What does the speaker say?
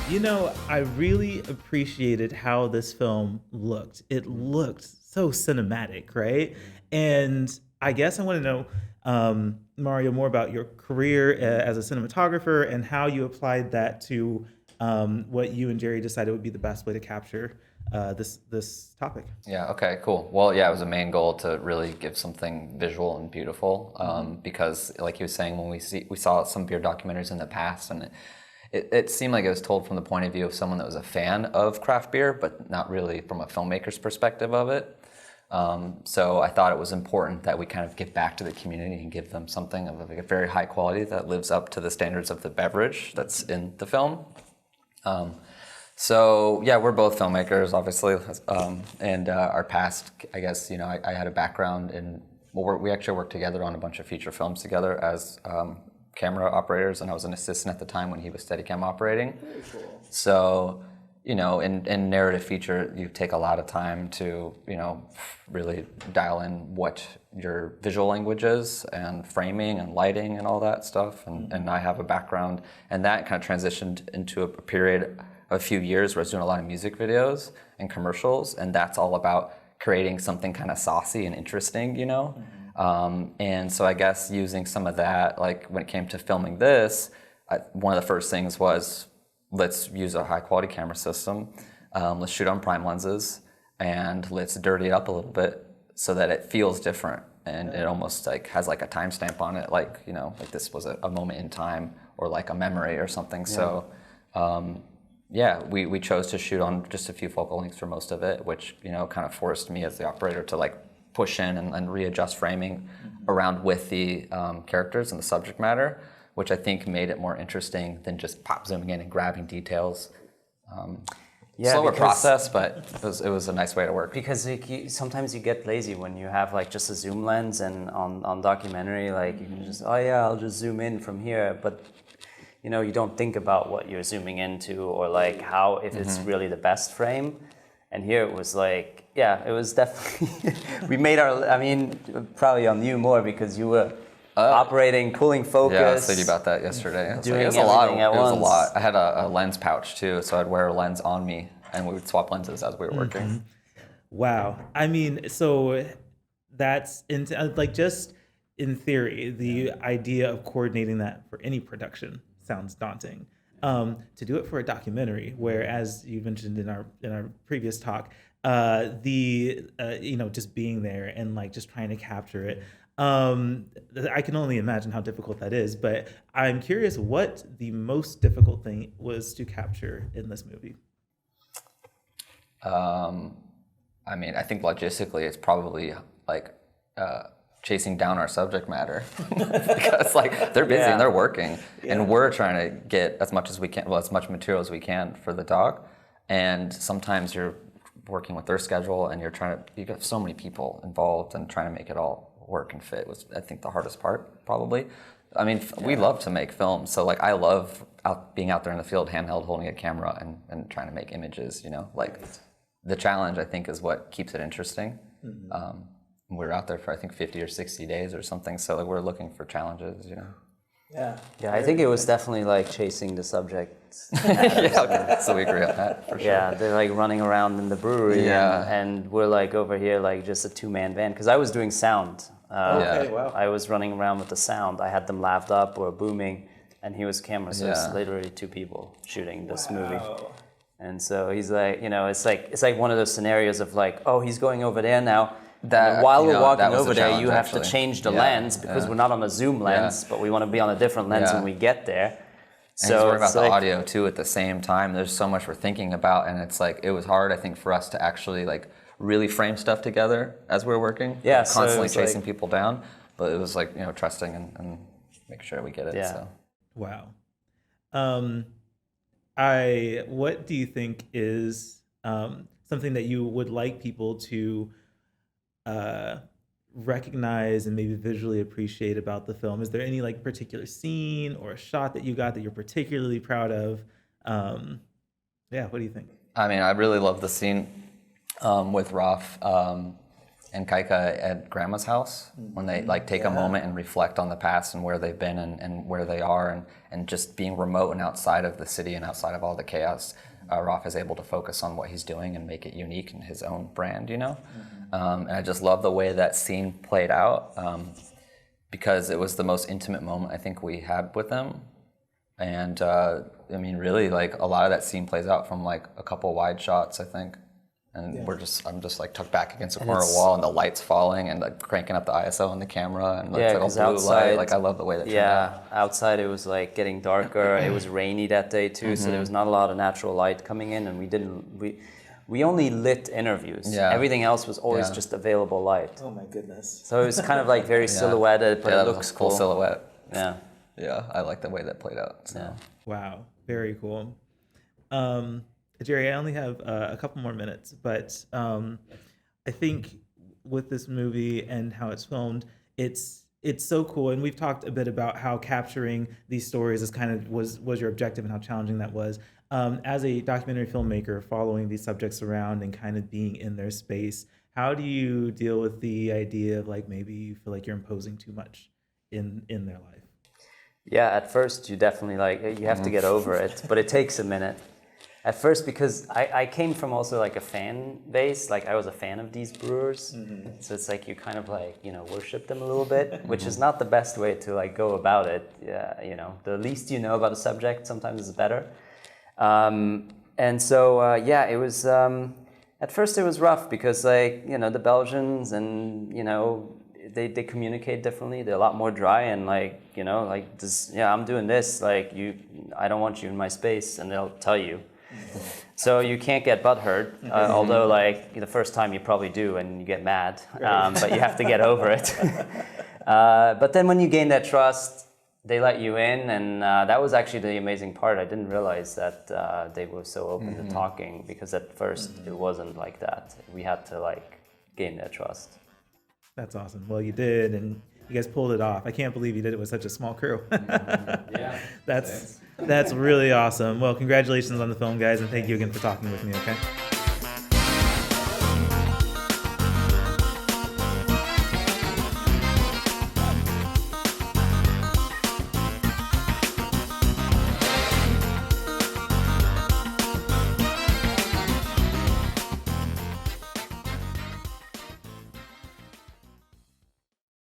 You know, I really appreciated how this film looked. It looked so cinematic, right? And I guess I want to know, Mario, more about your career as a cinematographer and how you applied that to what you and Jerry decided would be the best way to capture this topic. Yeah, okay, cool. Well, yeah, it was a main goal to really give something visual and beautiful because, like he was saying, when we saw some beer documentaries in the past, and it seemed like it was told from the point of view of someone that was a fan of craft beer, but not really from a filmmaker's perspective of it. So I thought it was important that we kind of give back to the community and give them something of like a very high quality that lives up to the standards of the beverage that's in the film. So yeah, we're both filmmakers, obviously, and our past, I guess, I had a background in, well, we actually worked together on a bunch of feature films together as camera operators, and I was an assistant at the time when he was Steadicam operating. Very cool. So, in narrative feature, you take a lot of time to, really dial in what your visual language is and framing and lighting and all that stuff. And I have a background, and that kind of transitioned into a period of a few years where I was doing a lot of music videos and commercials, and that's all about creating something kind of saucy and interesting, and so I guess using some of that, like when it came to filming this, one of the first things was, let's use a high quality camera system, let's shoot on prime lenses, and let's dirty it up a little bit so that it feels different, and it almost like has like a timestamp on it, like, like this was a moment in time or like a memory or something. Yeah. So we chose to shoot on just a few focal lengths for most of it, which, kind of forced me as the operator to like push in and readjust framing around with the characters and the subject matter, which I think made it more interesting than just pop zooming in and grabbing details. Slower process, but it was a nice way to work. Because sometimes you get lazy when you have like just a zoom lens, and on documentary, like you can just, I'll just zoom in from here, but you don't think about what you're zooming into or like how, if it's really the best frame. And here it was like, it was definitely, we made probably on you more because you were operating, pulling focus. Yeah, I was thinking about that yesterday. Doing it was everything at once. It was a lot. I had a lens pouch too, so I'd wear a lens on me and we would swap lenses as we were working. Wow. So that's, just in theory, the idea of coordinating that for any production sounds daunting. To do it for a documentary, where, as you mentioned in our previous talk, just being there and like just trying to capture it, I can only imagine how difficult that is. But I'm curious what the most difficult thing was to capture in this movie. I think logistically, it's probably like chasing down our subject matter because like they're busy and they're working, and we're trying to get as much as we can, as much material as we can for the doc. And sometimes you're working with their schedule, and you got so many people involved, and trying to make it all work and fit was, I think, the hardest part probably. We love to make films, so like I love being out there in the field, handheld, holding a camera and trying to make images. Like the challenge, I think, is what keeps it interesting. We were out there for, I think, 50 or 60 days or something, so like we're looking for challenges, Yeah, I think it was definitely like chasing the subject. So we agree on that, for sure. Yeah, they're like running around in the brewery, and we're like over here like just a two-man band, because I was doing sound. Wow. I was running around with the sound. I had them laved up or booming, and he was camera, so it's literally two people shooting this movie. And so he's like, it's like one of those scenarios of like, he's going over there now. While we're walking over there, you have to change the lens because we're not on a zoom lens, but we want to be on a different lens when we get there. So he's worried about the audio too at the same time. There's so much we're thinking about, and it's like, it was hard, I think, for us to actually like really frame stuff together as we were working. Yeah, constantly chasing people down, but it was like, trusting and making sure we get it. Yeah. So. Wow. What do you think is something that you would like people to recognize and maybe visually appreciate about the film? Is there any like particular scene or a shot that you got that you're particularly proud of? What do you think? I really love the scene with Ralph and Kaika at Grandma's house when they like take a moment and reflect on the past and where they've been and where they are, and just being remote and outside of the city and outside of all the chaos. Ralph is able to focus on what he's doing and make it unique in his own brand, you know? And I just love the way that scene played out because it was the most intimate moment I think we had with him. And I mean, really, like a lot of that scene plays out from like a couple wide shots, I think. And I'm just like tucked back against a corner wall, and the light's falling, and like cranking up the ISO on the camera, and it's like a blue light. Like I love the way that. Outside it was like getting darker. It was rainy that day too, so there was not a lot of natural light coming in, and we only lit interviews. Everything else was always just available light. Oh my goodness! So it was kind of like very silhouetted, but it looks cool. Full silhouette. Yeah, I like the way that played out. So. Yeah. Wow, very cool. Jerry, I only have a couple more minutes, but I think with this movie and how it's filmed, it's so cool. And we've talked a bit about how capturing these stories is kind of was your objective and how challenging that was. As a documentary filmmaker, following these subjects around and kind of being in their space, how do you deal with the idea of like maybe you feel like you're imposing too much in their life? Yeah, at first you definitely you have to get over it, but it takes a minute. At first, because I came from also like a fan base, like I was a fan of these brewers, so it's like you kind of like, worship them a little bit, which is not the best way to like go about it. The least you know about a subject sometimes is better. And so, it was, at first it was rough because like, the Belgians and, they communicate differently. They're a lot more dry and like, this, I'm doing this, like I don't want you in my space, and they'll tell you. So you can't get butthurt, although like the first time you probably do and you get mad, but you have to get over it. But then when you gain that trust, they let you in, and that was actually the amazing part. I didn't realize that they were so open to talking, because at first it wasn't like that. We had to like gain their trust. That's awesome. Well, you did, and you guys pulled it off. I can't believe you did it with such a small crew. That's really awesome. Well, congratulations on the film, guys, and thank you again for talking with me, okay?